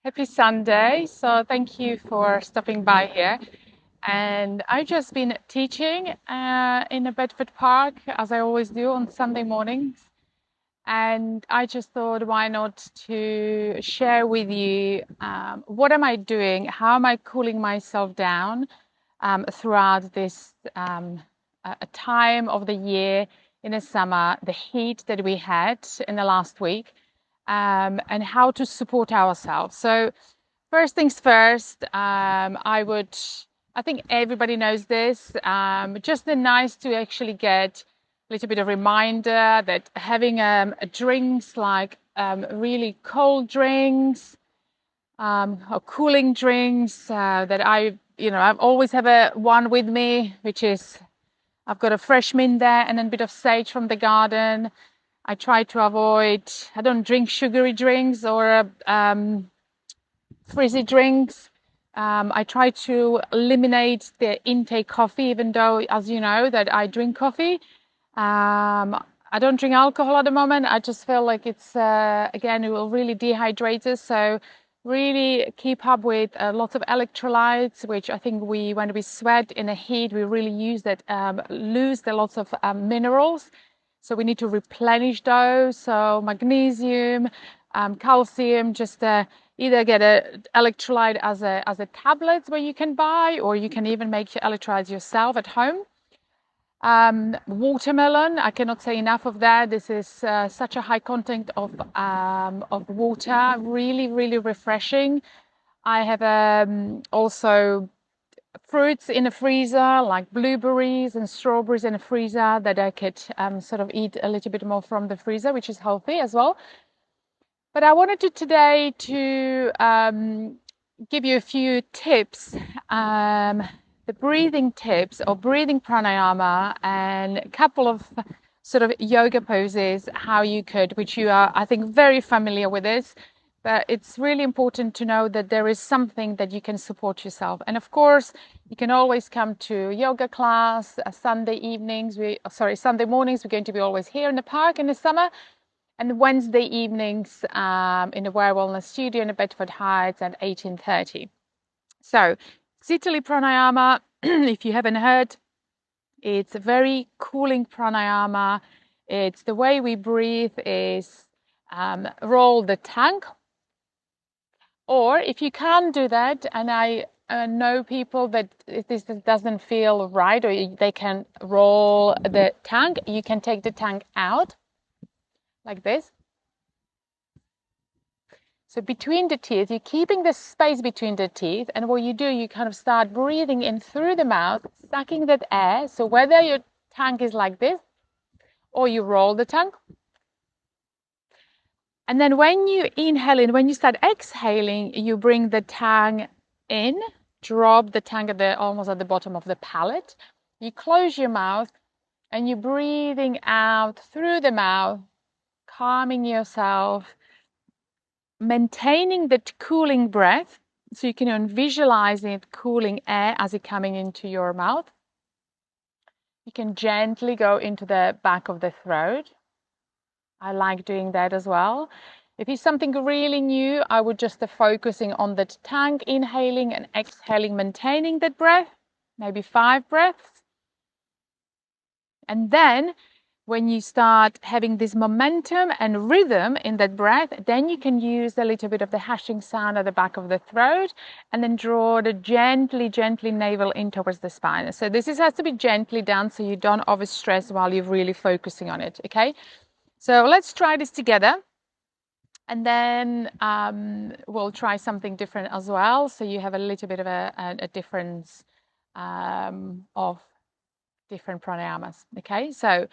Happy Sunday. So thank you for stopping by here. And I've just been teaching in a Bedford park, as I always do on Sunday mornings. And I just thought, why not to share with you what am I doing? How am I cooling myself down throughout this a time of the year in the summer, the heat that we had in the last week, and how to support ourselves. So first things first, I think everybody knows this, just nice to actually get a little bit of reminder that having drinks like really cold drinks or cooling drinks that I've always have one with me, which is I've got a fresh mint there and then a bit of sage from the garden. I try to avoid, I don't drink sugary drinks or frizzy drinks. I try to eliminate the intake coffee, even though, as you know, that I drink coffee. I don't drink alcohol at the moment. I just feel like it's, again, it will really dehydrate us. So really keep up with lots of electrolytes, which I think when we sweat in the heat, we really use that, lose the lots of minerals. So we need to replenish those. So magnesium, calcium, just either get a electrolyte as a tablet where you can buy, or you can even make your electrolytes yourself at home. Watermelon, I cannot say enough of that. This is such a high content of water, really, really refreshing. I have also fruits in the freezer, like blueberries and strawberries in the freezer that I could sort of eat a little bit more from the freezer, which is healthy as well. But I wanted to today to give you a few tips, the breathing tips or breathing pranayama, and a couple of sort of yoga poses, how you could, which you are, I think, very familiar with this. But it's really important to know that there is something that you can support yourself. And of course, you can always come to yoga class, Sunday evenings. Sunday mornings. We're going to be always here in the park in the summer. And Wednesday evenings in the Verve Wellness Studio in the Bedford Heights at 18:30. So, Sitali Pranayama, if you haven't heard, it's a very cooling pranayama. It's the way we breathe is roll the tongue. Or if you can't do that, and I know people that if this doesn't feel right, or they can roll the tongue, you can take the tongue out like this. So between the teeth, you're keeping the space between the teeth, and what you do, you kind of start breathing in through the mouth, sucking that air. So whether your tongue is like this, or you roll the tongue. And then when you inhale in, when you start exhaling, you bring the tongue in, drop the tongue almost at the bottom of the palate. You close your mouth, and you're breathing out through the mouth, calming yourself, maintaining that cooling breath, so you can visualize it cooling air as it coming into your mouth. You can gently go into the back of the throat. I like doing that as well. If it's something really new, I would just be focusing on that tongue, inhaling and exhaling, maintaining that breath, maybe 5 breaths. And then when you start having this momentum and rhythm in that breath, then you can use a little bit of the hashing sound at the back of the throat, and then draw the gently navel in towards the spine. So this has to be gently done, so you don't overstress while you're really focusing on it. Okay, so let's try this together, and then we'll try something different as well, so you have a little bit of a difference of different pranayamas. Okay, so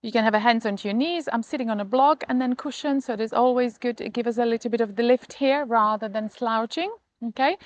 you can have a hands onto your knees. I'm sitting on a block and then cushion, so it is always good to give us a little bit of the lift here rather than slouching. Okay,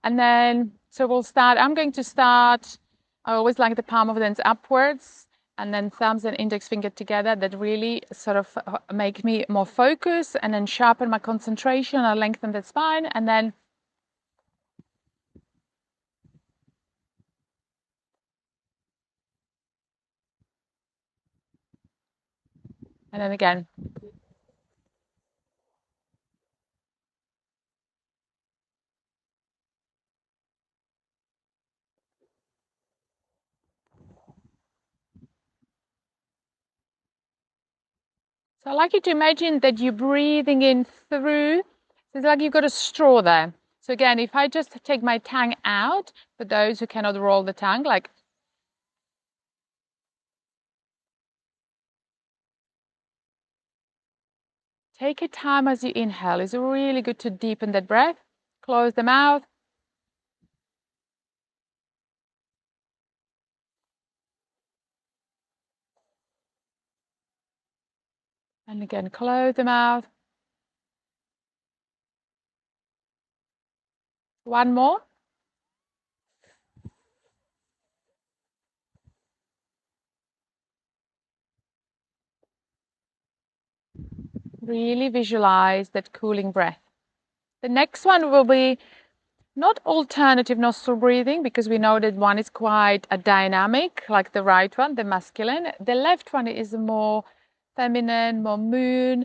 and then so we'll start. I'm going to start. I always like the palm of the hands upwards, and then thumbs and index finger together. That really sort of make me more focused, and then sharpen my concentration. I lengthen the spine, and then again. So I'd like you to imagine that you're breathing in through. So it's like you've got a straw there. So again, if I just take my tongue out, for those who cannot roll the tongue, like take your time as you inhale. It's really good to deepen that breath. Close the mouth. And again, close the mouth. One more. Really visualize that cooling breath. The next one will be not alternative nostril breathing, because we know that one is quite a dynamic, like the right one, the masculine. The left one is more feminine, more moon.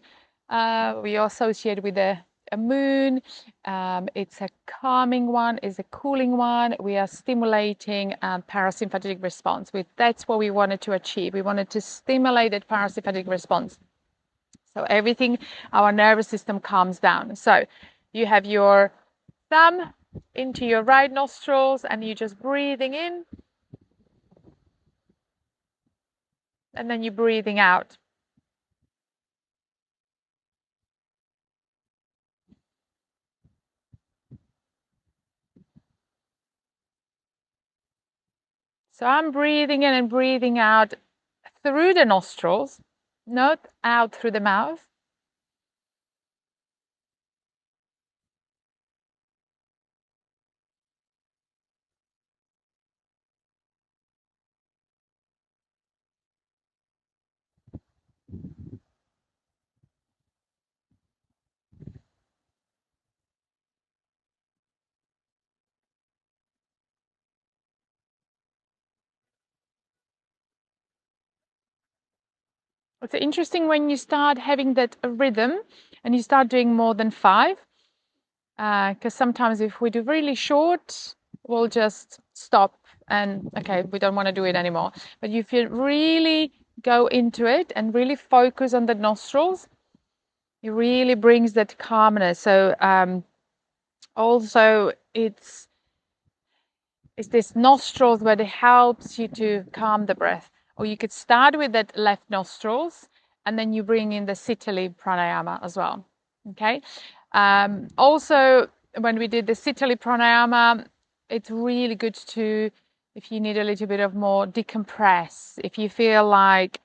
We associate with a moon. It's a calming one, it's a cooling one. We are stimulating parasympathetic response. That's what we wanted to achieve. We wanted to stimulate that parasympathetic response. So everything, our nervous system calms down. So you have your thumb into your right nostrils and you're just breathing in, and then you're breathing out. So I'm breathing in and breathing out through the nostrils, not out through the mouth. It's interesting when you start having that rhythm and you start doing more than 5, because sometimes if we do really short, we'll just stop and okay, we don't want to do it anymore. But if you really go into it and really focus on the nostrils, it really brings that calmness. So also it's this nostrils where it helps you to calm the breath. Or you could start with that left nostrils and then you bring in the Sitali Pranayama as well. Okay. Also, when we did the Sitali Pranayama, it's really good to, if you need a little bit of more decompress, if you feel like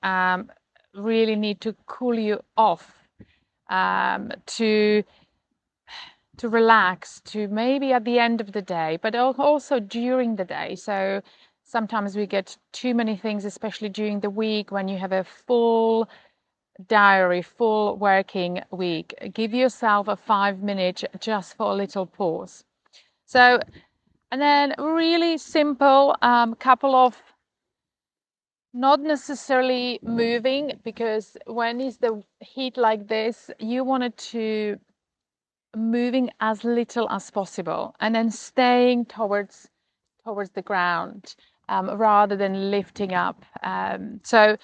really need to cool you off, to relax, to maybe at the end of the day, but also during the day. So sometimes we get too many things, especially during the week when you have a full diary, full working week. Give yourself a 5 minute just for a little pause. So, and then really simple couple of, not necessarily moving, because when is the heat like this, you wanted to moving as little as possible and then staying towards the ground, rather than lifting up. So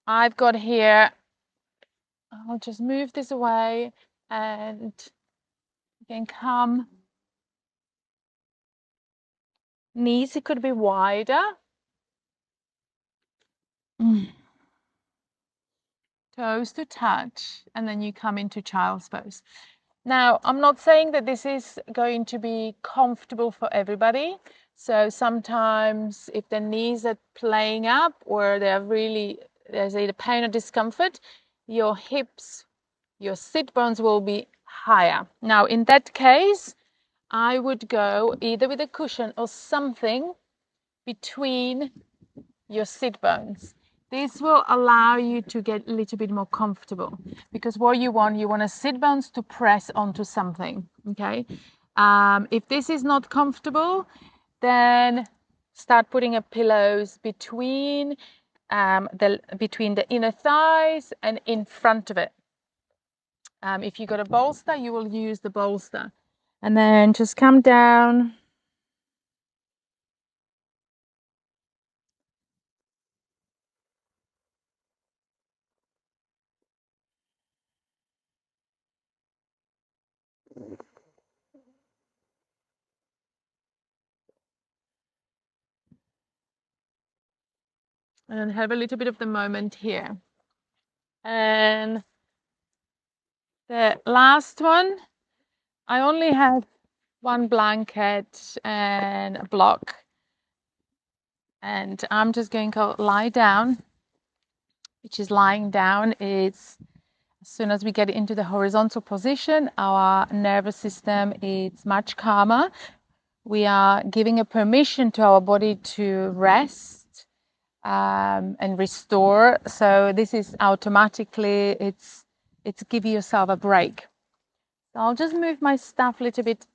I've got here, I'll just move this away and you can come. Knees, it could be wider. Toes to touch, and then you come into child's pose. Now, I'm not saying that this is going to be comfortable for everybody. So sometimes if the knees are playing up or there's either pain or discomfort, your hips, your sit bones will be higher. Now, in that case, I would go either with a cushion or something between your sit bones. This will allow you to get a little bit more comfortable, because what you want a sit bones to press onto something. Okay. If this is not comfortable, then start putting pillows between the inner thighs and in front of it. If you got a bolster, you will use the bolster, and then just come down. And then have a little bit of the moment here. And the last one, I only have one blanket and a block. And I'm just going to lie down, which is lying down. Is as soon as we get into the horizontal position, our nervous system is much calmer. We are giving a permission to our body to rest and restore. So this is automatically, it's give yourself a break. So I'll just move my stuff a little bit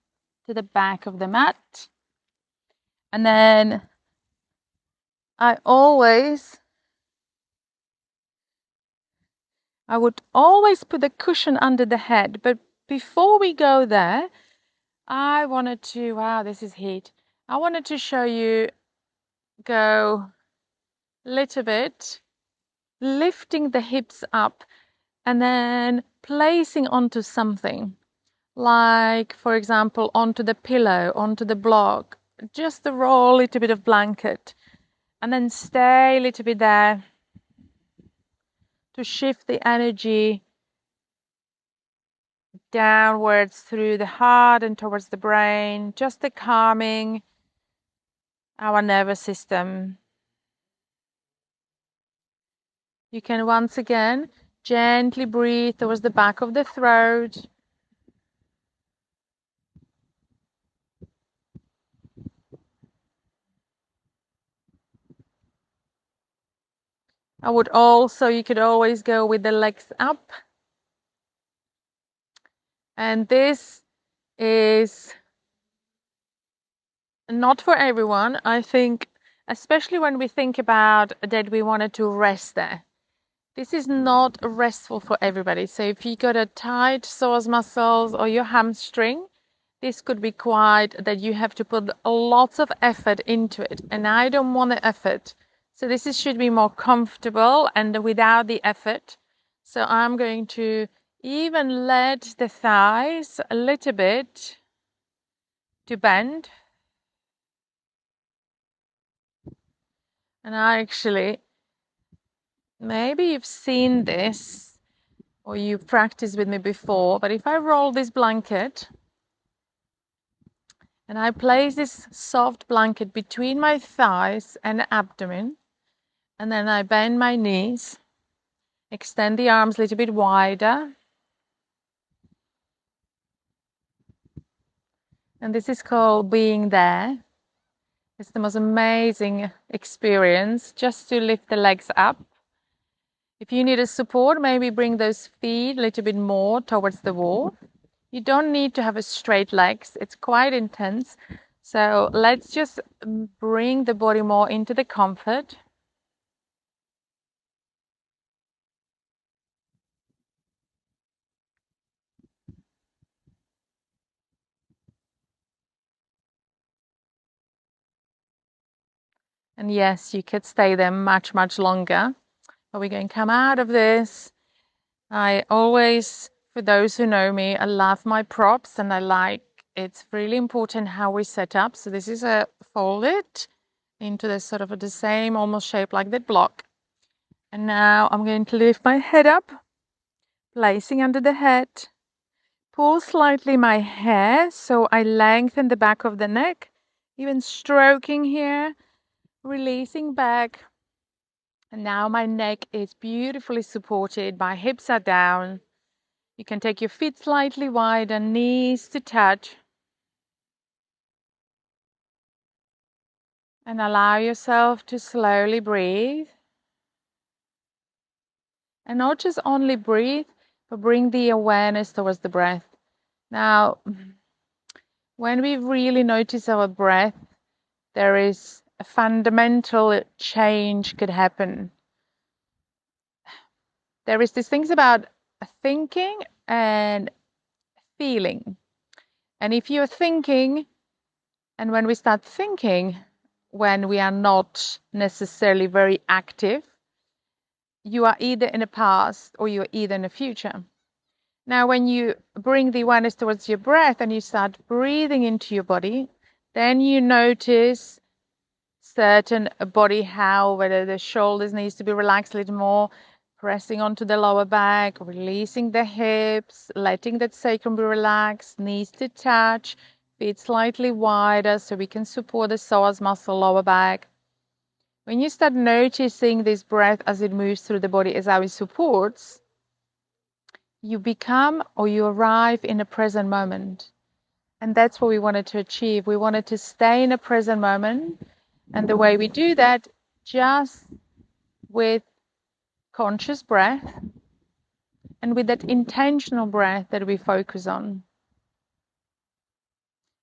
to the back of the mat. And then I would always put the cushion under the head. But before we go there, I wanted to, wow, this is heat. I wanted to show you go a little bit, lifting the hips up and then placing onto something. Like, for example, onto the pillow, onto the block, just to roll a little bit of blanket. And then stay a little bit there to shift the energy downwards through the heart and towards the brain, just the calming our nervous system. You can once again gently breathe towards the back of the throat. You could always go with the legs up. And this is not for everyone. I think, especially when we think about that we wanted to rest there. This is not restful for everybody. So if you got a tight psoas muscles or your hamstring, this could be quite that you have to put lots of effort into it. And I don't want the effort. So should be more comfortable and without the effort. So I'm going to even let the thighs a little bit to bend. And maybe you've seen this or you've practiced with me before, but if I roll this blanket and I place this soft blanket between my thighs and abdomen, and then I bend my knees, extend the arms a little bit wider. And this is called being there. It's the most amazing experience just to lift the legs up. If you need a support, maybe bring those feet a little bit more towards the wall. You don't need to have a straight legs. It's quite intense. So let's just bring the body more into the comfort. And yes, you could stay there much, much longer. But we're going to come out of this. I always, for those who know me, I love my props and it's really important how we set up. So this is a folded into this sort of the same almost shape like the block. And now I'm going to lift my head up, placing under the head. Pull slightly my hair so I lengthen the back of the neck, even stroking here, releasing back. And now my neck is beautifully supported. My hips are down. You can take your feet slightly wide and knees to touch. And allow yourself to slowly breathe. And not just only breathe, but bring the awareness towards the breath. Now, when we really notice our breath, there is a fundamental change could happen. There is these things about thinking and feeling. And if you're thinking, and when we start thinking, when we are not necessarily very active, you are either in the past or you're either in the future. Now, when you bring the awareness towards your breath and you start breathing into your body, then you notice certain body how, whether the shoulders needs to be relaxed a little more, pressing onto the lower back, releasing the hips, letting that sacrum be relaxed, knees to touch, feet slightly wider so we can support the psoas muscle, lower back. When you start noticing this breath as it moves through the body, as how it supports, you become or you arrive in a present moment. And that's what we wanted to achieve. We wanted to stay in a present moment. And the way we do that, just with conscious breath and with that intentional breath that we focus on.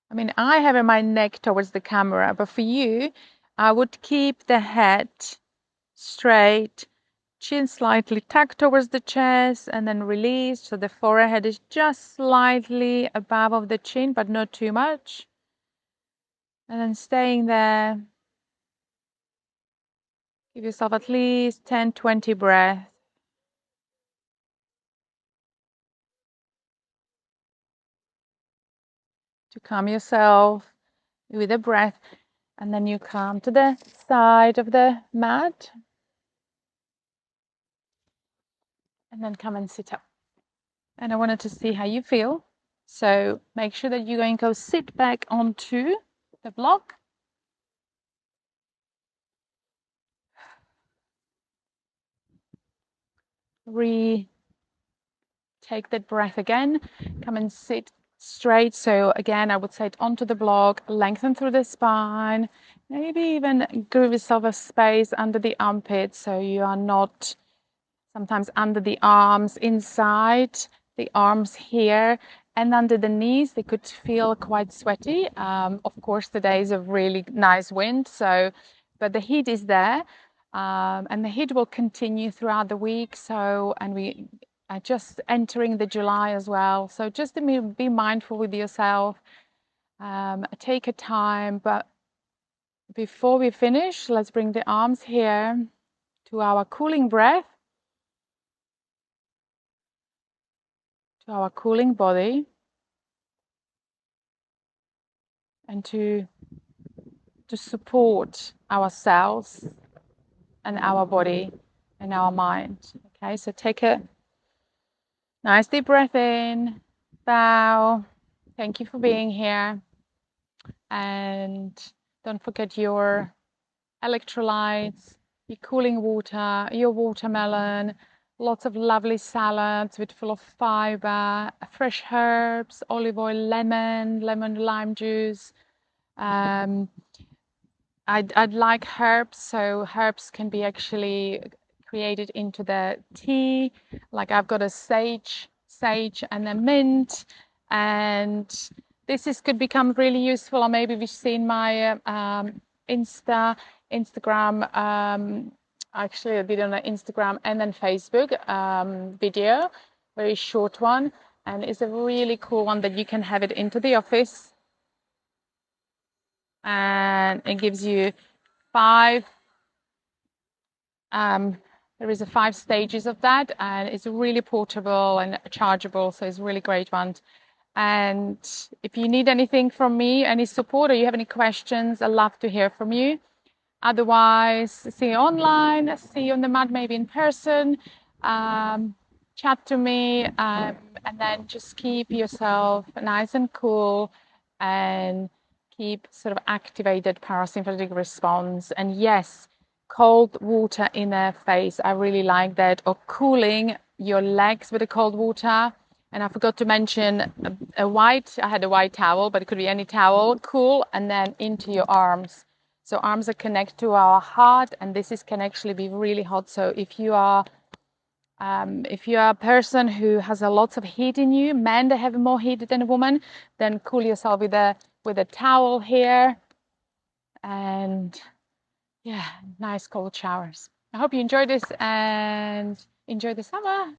I mean, I have my neck towards the camera, but for you, I would keep the head straight, chin slightly tucked towards the chest, and then release. So the forehead is just slightly above of the chin, but not too much. And then staying there. Give yourself at least 10, 20 breaths. To calm yourself with a breath. And then you come to the side of the mat. And then come and sit up. And I wanted to see how you feel. So make sure that you're going to go sit back onto the block. Take that breath again. Come and sit straight. So again, I would say it onto the block, lengthen through the spine, maybe even give yourself a space under the armpit so you are not sometimes under the arms, inside the arms here, and under the knees. They could feel quite sweaty. Of course, today is a really nice wind, but the heat is there, and the heat will continue throughout the week. So, and we are just entering the July as well. So just to be mindful with yourself. Take a time, but before we finish, let's bring the arms here to our cooling breath, to our cooling body, and to support ourselves and our body and our mind. Okay, so take a nice deep breath in, bow. Thank you for being here. And don't forget your electrolytes, your cooling water, your watermelon, lots of lovely salads with full of fiber, fresh herbs, olive oil, lemon, lime juice. I'd like herbs, so herbs can be actually created into the tea. Like I've got a sage and a mint, and this could become really useful. Or maybe we've seen my Instagram. Actually, I did on Instagram and then Facebook video, very short one, and it's a really cool one that you can have it into the office. And it gives you there is 5 stages of that, and it's really portable and chargeable, so it's a really great one. And if you need anything from me, any support, or you have any questions, I'd love to hear from you. Otherwise, see you online, see you on the mat, maybe in person, chat to me, and then just keep yourself nice and cool and keep sort of activated parasympathetic response. And yes, cold water in the face, I really like that, or cooling your legs with the cold water. And I forgot to mention I had a white towel, but it could be any towel, cool, and then into your arms. So arms are connected to our heart, and can actually be really hot. So if you are a person who has a lot of heat in you, men that have more heat than a woman, then cool yourself with a towel here, and yeah, nice cold showers. I hope you enjoy this and enjoy the summer.